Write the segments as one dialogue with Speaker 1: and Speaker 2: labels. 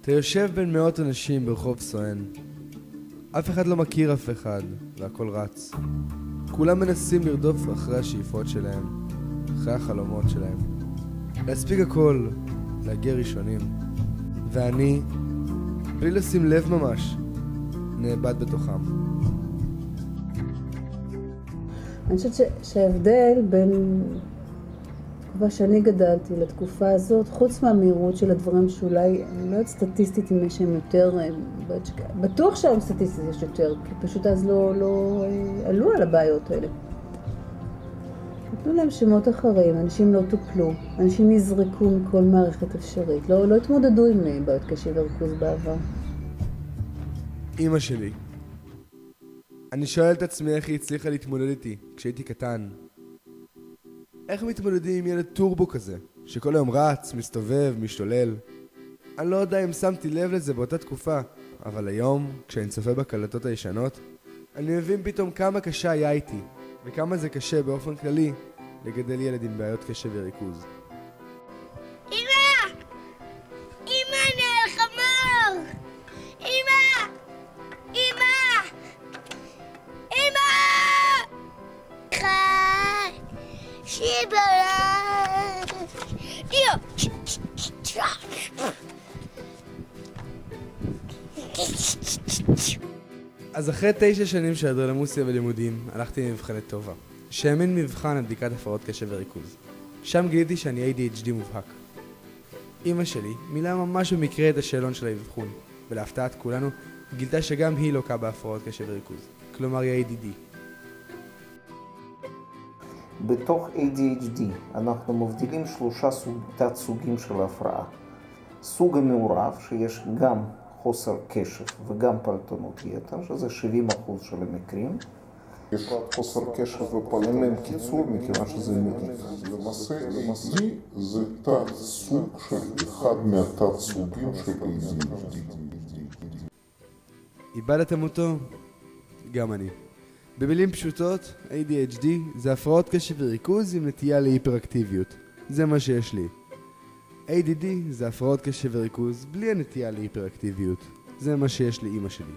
Speaker 1: אתה יושב בין מאות אנשים ברחוב סואן. אף אחד לא מכיר אף אחד, והכל רץ. כולם מנסים לרדוף אחרי השאיפות שלהם, אחרי החלומות שלהם. להספיק הכל, להגיע ראשונים. ואני, בלי לשים לב ממש, נאבד בתוכם.
Speaker 2: אני חושבת שההבדל בין תקופה שאני גדלתי לתקופה הזאת, חוץ מהמהירות של הדברים שאולי, אני לא יודעת סטטיסטית אם יש שם יותר, בטוח שהיום סטטיסטית יש יותר, כי פשוט אז לא עלו על הבעיות האלה. נתנו להם שמות אחרים, אנשים לא טופלו, אנשים נזרקו מכל מערכת אפשרית, לא התמודדו עם בעיות קשב וריכוז בעבר.
Speaker 1: אמא שלי. אני שואל את עצמי איך היא הצליחה להתמודד איתי כשהייתי קטן. איך מתמודדים עם ילד טורבו כזה, שכל היום רץ, מסתובב, משתולל? אני לא יודע אם שמתי לב לזה באותה תקופה, אבל היום, כשאני צופה בקלטות הישנות, אני מבין פתאום כמה קשה היה איתי, וכמה זה קשה באופן כללי לגדל ילד עם בעיות קשב וריכוז.
Speaker 3: אמא! אמא, אני על חמור! אמא! אמא! אמא! חי! שיבלה! יו!
Speaker 1: אז אחרי 9 שנים של אנדרלמוסיה ולימודים, הלכתי למבחני טובה, שהאמין מבחן לבדיקת הפרעות קשב וריכוז. שם גיליתי שאני ADHD מובהק. אמא שלי מילאה ממש במקרה את השאלון של האבחון, ולהפתעת כולנו, גילתה שגם היא לוקה בהפרעות קשב וריכוז, כלומר היא ADD.
Speaker 4: בתוך ADHD אנחנו מבדילים 3 תת סוגים של ההפרעה. סוג המעורב שיש גם חוסר קשב וגם פלטנות יתר, שזה 70% של המקרים.
Speaker 5: יש רק חוסר קשב ופלטנות קיצור, מכיוון שזה מעיק. למעשה ADD זה תת סוג של אחד מהתת סוגים של ADHD.
Speaker 1: איבדתם אותו? גם אני. במילים פשוטות, ADHD זה הפרעות קשב וריכוז עם נטייה להיפראקטיביות. זה מה שיש לי. ADD זה הפרעות קשב וריכוז בלי הנטייה להיפראקטיביות. זה מה שיש לי אמא שלי.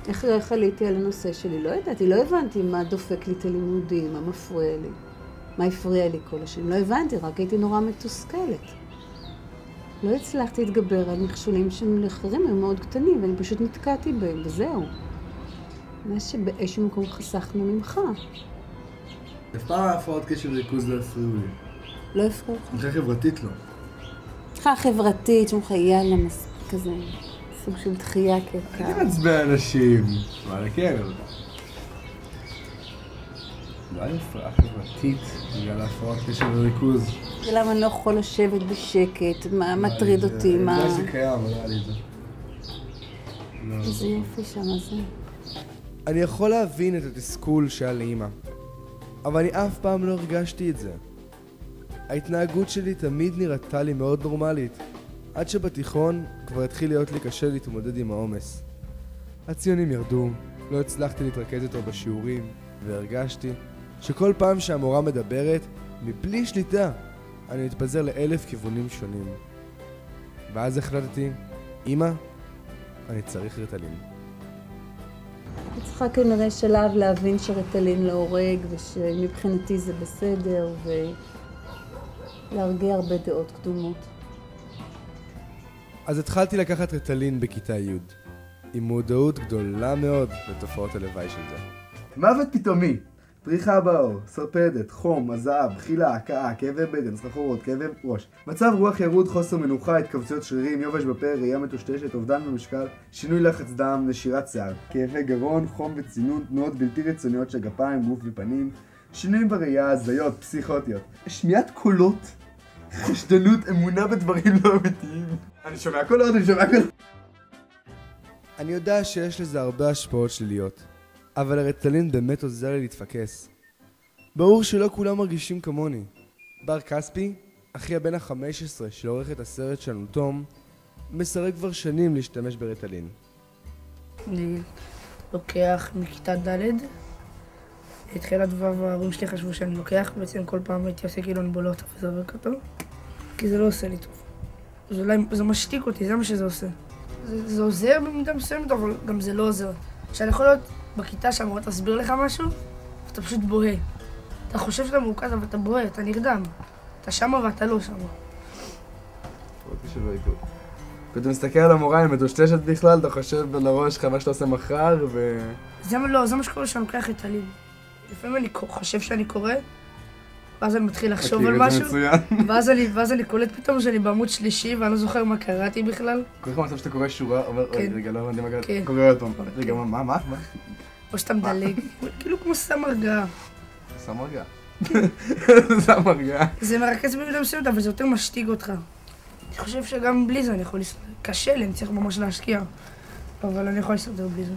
Speaker 2: איך עליתי על הנושא שלי? לא ידעתי, לא הבנתי מה דופק לי את הלימודים, מה מפריע לי, מה הפריע לי כל השנים. לא הבנתי, רק הייתי נורא מתוסכלת. לא הצלחתי להתגבר על מכשולים שלאחרים הם מאוד קטנים, ואני פשוט נתקעתי בהם, וזהו. מה שבאיזשהו מקום חסכנו ממך.
Speaker 1: אף פעם ההפרעות קשב וריכוז לא הפריעו לי.
Speaker 2: לא הפריעו לך?
Speaker 1: מבחינה חברתית לא.
Speaker 2: מבחינה חברתית, שמך יאללה מספיק כזה, סוג של דחייה ככה.
Speaker 1: אני מצבע אנשים. וואלה כן, אבל... לא היה הפרעה חברתית בגלל ההפרעות קשב וריכוז.
Speaker 2: למה אני לא יכול לשבת בשקט? מה מטריד אותי? מה...
Speaker 1: אני יודע שקיים, אבל לא היה לי את זה.
Speaker 2: איזה יופי שם זה.
Speaker 1: אני יכול להבין את התסכול שהיה לאמא, אבל אני אף פעם לא הרגשתי את זה. ההתנהגות שלי תמיד נראתה לי מאוד נורמלית, עד שבתיכון כבר התחיל להיות לי קשה להתמודד עם העומס. הציונים ירדו, לא הצלחתי להתרכז יותר בשיעורים, והרגשתי שכל פעם שהמורה מדברת, מבלי שליטה, אני מתפזר ל1000 כיוונים שונים. ואז החלטתי, אמא, אני צריך ריטלין.
Speaker 2: אני צריכה כנראה שלב להבין שריטלין לא הורג, ושמבחינתי זה בסדר, ולהרגיע הרבה דעות קדומות.
Speaker 1: אז התחלתי לקחת ריטלין בכיתה י', עם מודעות גדולה מאוד לתופעות הלוואי של זה. מוות פתאומי, פריחה בעור, סרפדת, חום, הזהב, חילה, הקאה, כאבי בטן, סחרחורות, כאבי ראש, מצב רוח ירוד, חוסר מנוחה, התכווצויות שרירים, יובש בפה, ראייה מטושטשת, אובדן במשקל, שינוי לחץ דם, נשירת שיער, כאבי גרון, חום וצינון, תנועות בלתי רצוניות של גפיים, גוף ופנים, שינויים בראייה, הזיות, פסיכוטיות, שמיעת קולות, חשדנות, אמונה בדברים לא אמיתיים. אני שומע קולות. אני יודע שיש לזה הרבה השפעות שליליות, אבל הריטלין באמת עוזר לי להתפקס. ברור שלא כולם מרגישים כמוני. בר כספי, אחי הבן ה-15 שעורך את הסרט שלנו תום, מסרב כבר שנים להשתמש בריטלין.
Speaker 6: אני לוקח מכיתה ד'. התחילת ההורים שלי חשבו שאני לוקח, בעצם כל פעם הייתי עושה כאילו אני בולע אותו וזורק אותו, כי זה לא עושה לי טוב. אז אולי זה משתיק אותי, זה מה שזה עושה. זה עוזר במידה מסוימת, אבל גם זה לא עוזר. שאני יכול להיות בכיתה שהמורה תסביר לך משהו, ואתה פשוט בוהה. אתה חושב שאתה מורכז, אבל אתה בוהה, אתה נרדם. אתה שמה ואתה לא שמה.
Speaker 1: אותי שלא יקרו. כשאתה מסתכל על המורה, היא מדושדשת בכלל, אתה חושב לראש שלך מה שאתה עושה מחר,
Speaker 6: זה מה שקורה שאני לוקח ריטלין. לפעמים אני חושב שאני קורא, ואז אני מתחיל לחשוב על משהו, ואז אני קולט פתאום שאני בעמוד שלישי, ואני לא זוכר מה קראתי בכלל.
Speaker 1: קורא לך מצב שאתה קורא שורה, אומר, רגע, לא הבנתי מה קראתי, קורא עוד פעם. רגע, מה?
Speaker 6: או שאתה מדלג, כאילו כמו סם הרגעה.
Speaker 1: סם הרגעה. סם הרגעה.
Speaker 6: זה מרכז במידה מסוימת, אבל זה יותר משתיק אותך. אני חושב שגם בלי זה אני יכול להסתדר. קשה לי, אני צריך ממש להשקיע, אבל אני יכול להסתדר בלי זה.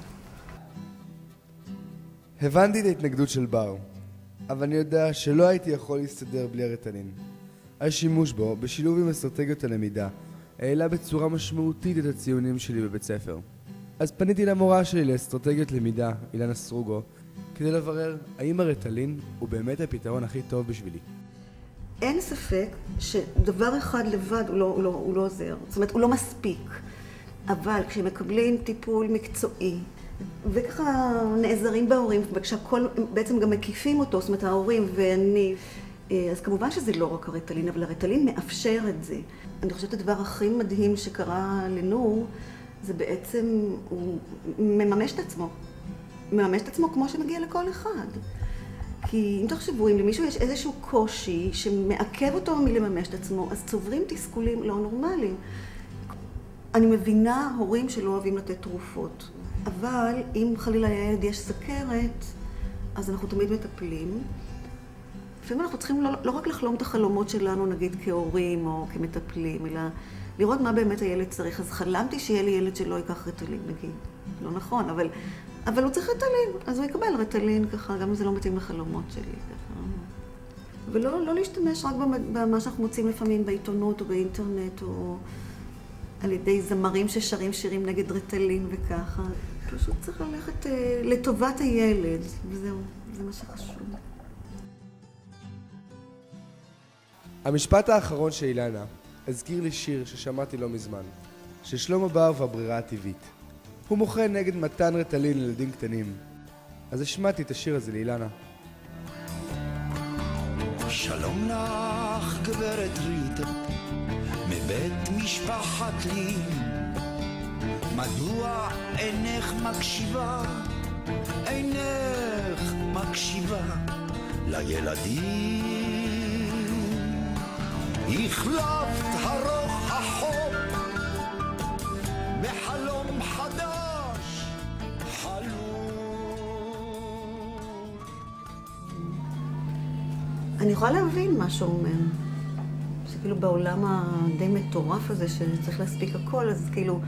Speaker 1: הבנתי את ההתנגדות של בר, אבל אני יודע שלא הייתי יכול להסתדר בלי הריטלין. השימוש בו, בשילוב עם אסטרטגיות הלמידה, העלה בצורה משמעותית את הציונים שלי בבית ספר. אז פניתי למורה שלי לאסטרטגיות למידה, אילנה סרוגו, כדי לברר האם הריטלין הוא באמת הפתרון הכי טוב בשבילי.
Speaker 7: אין ספק שדבר אחד לבד הוא לא עוזר, זאת אומרת הוא לא מספיק, אבל כשמקבלים טיפול מקצועי וככה נעזרים בהורים, וכשהכל בעצם גם מקיפים אותו, זאת אומרת ההורים ואני, אז כמובן שזה לא רק הריטלין, אבל הריטלין מאפשר את זה. אני חושבת הדבר הכי מדהים שקרה לנור, זה בעצם, הוא מממש את עצמו. מממש את עצמו כמו שמגיע לכל אחד. כי אם תחשבו, אם למישהו יש איזשהו קושי שמעכב אותו מלממש את עצמו, אז צוברים תסכולים לא נורמליים. אני מבינה הורים שלא אוהבים לתת תרופות, אבל אם חלילה לילד יש סכרת, אז אנחנו תמיד מטפלים. לפעמים אנחנו צריכים לא רק לחלום את החלומות שלנו, נגיד כהורים או כמטפלים, אלא לראות מה באמת הילד צריך. אז חלמתי שיהיה לי ילד שלא ייקח ריטלין, נגיד. לא נכון, אבל הוא צריך ריטלין, אז הוא יקבל ריטלין ככה, גם אם זה לא מתאים לחלומות שלי. ככה. ולא להשתמש רק במה שאנחנו מוצאים לפעמים בעיתונות או באינטרנט, או על ידי זמרים ששרים שירים נגד ריטלין וככה. פשוט צריך ללכת לטובת הילד, וזהו, זה מה שחשוב.
Speaker 1: המשפט האחרון של אילנה הזכיר לי שיר ששמעתי לא מזמן, של שלמה בר והברירה הטבעית. הוא מוחה נגד מתן ריטלין לילדים קטנים. אז השמעתי את השיר הזה לאילנה.
Speaker 8: שלום לך גברת ריטה, מבית משפחת לי, מדוע אינך מקשיבה, אינך מקשיבה לילדים? החלפת הרוח החוק בחלום חדש, חלום.
Speaker 7: אני יכולה להבין מה שהוא אומר. שכאילו בעולם הדי מטורף הזה שצריך להספיק הכל, אז כאילו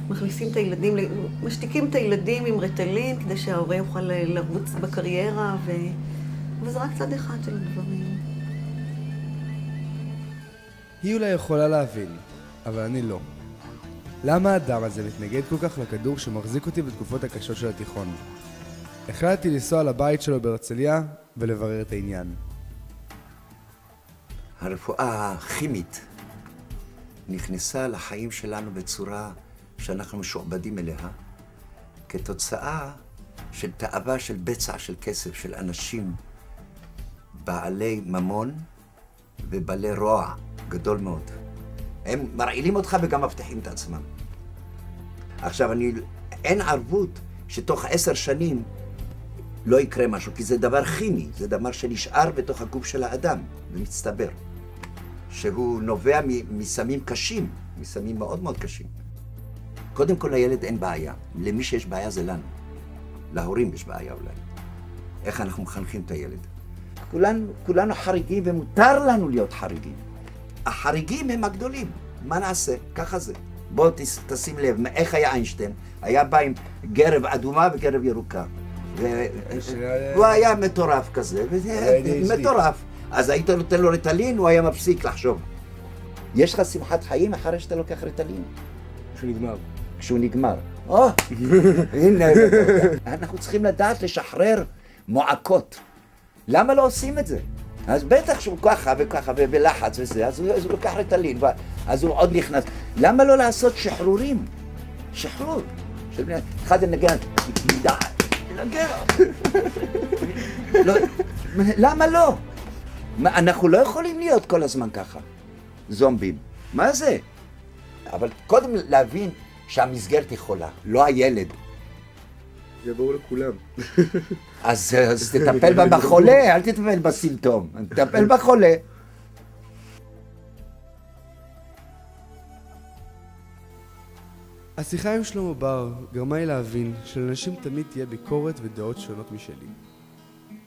Speaker 7: מכניסים את הילדים, משתיקים את הילדים עם ריטלין כדי שההורה יוכל לרוץ בקריירה, וזה רק צד אחד של הדברים.
Speaker 1: היא אולי יכולה להבין, אבל אני לא. למה האדם הזה מתנגד כל כך לכדור שמחזיק אותי בתקופות הקשות של התיכון? החלטתי לנסוע לבית שלו בהרצליה ולברר את העניין.
Speaker 9: הרפואה הכימית נכנסה לחיים שלנו בצורה שאנחנו משועבדים אליה, כתוצאה של תאווה של בצע של כסף של אנשים בעלי ממון ובעלי רוע גדול מאוד. הם מרעילים אותך וגם מבטיחים את עצמם. עכשיו, אין ערבות שתוך 10 שנים לא יקרה משהו, כי זה דבר כימי, זה דבר שנשאר בתוך הגוף של האדם ומצטבר, שהוא נובע מסמים קשים, מסמים מאוד מאוד קשים. קודם כל, לילד אין בעיה. למי שיש בעיה זה לנו. להורים יש בעיה אולי. איך אנחנו מחנכים את הילד? כולנו חריגים ומותר לנו להיות חריגים. החריגים הם הגדולים. מה נעשה? ככה זה. בוא תשים לב, איך היה איינשטיין? היה בא עם גרב אדומה וגרב ירוקה. הוא היה מטורף כזה, מטורף. אז היית נותן לו ריטלין, הוא היה מפסיק לחשוב. יש לך שמחת חיים אחרי שאתה לוקח ריטלין?
Speaker 1: כשהוא נגמר.
Speaker 9: כשהוא נגמר. הנה, אנחנו צריכים לדעת לשחרר מועקות. למה לא עושים את זה? אז בטח שהוא ככה וככה ובלחץ וזה, אז הוא לוקח ריטלין, אז הוא עוד נכנס. למה לא לעשות שחרורים? שחרור. אחד ינגן, ינגן. למה לא? אנחנו לא יכולים להיות כל הזמן ככה, זומבים. מה זה? אבל קודם להבין שהמסגרת היא חולה, לא הילד.
Speaker 1: זה ברור לכולם.
Speaker 9: אז תטפל בחולה, אל תטפל בסימפטום, תטפל בחולה.
Speaker 1: השיחה עם שלמה בר גרמה לי להבין שלאנשים תמיד תהיה ביקורת ודעות שונות משלי.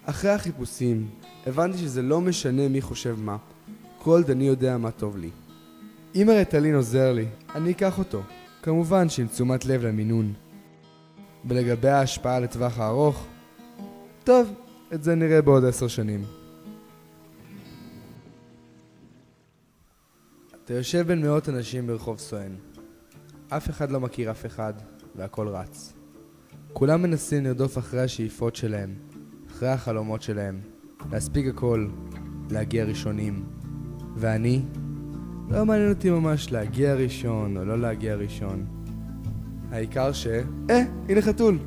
Speaker 1: אחרי החיפושים הבנתי שזה לא משנה מי חושב מה, כל עוד אני יודע מה טוב לי. אם הריטלין עוזר לי, אני אקח אותו, כמובן שעם תשומת לב למינון. ולגבי ההשפעה לטווח הארוך, טוב, את זה נראה בעוד 10 שנים. אתה יושב בין מאות אנשים ברחוב סואן. אף אחד לא מכיר אף אחד, והכל רץ. כולם מנסים לרדוף אחרי השאיפות שלהם, אחרי החלומות שלהם, להספיק הכל, להגיע ראשונים. ואני? לא מעניין אותי ממש להגיע ראשון או לא להגיע ראשון. העיקר הנה חתול.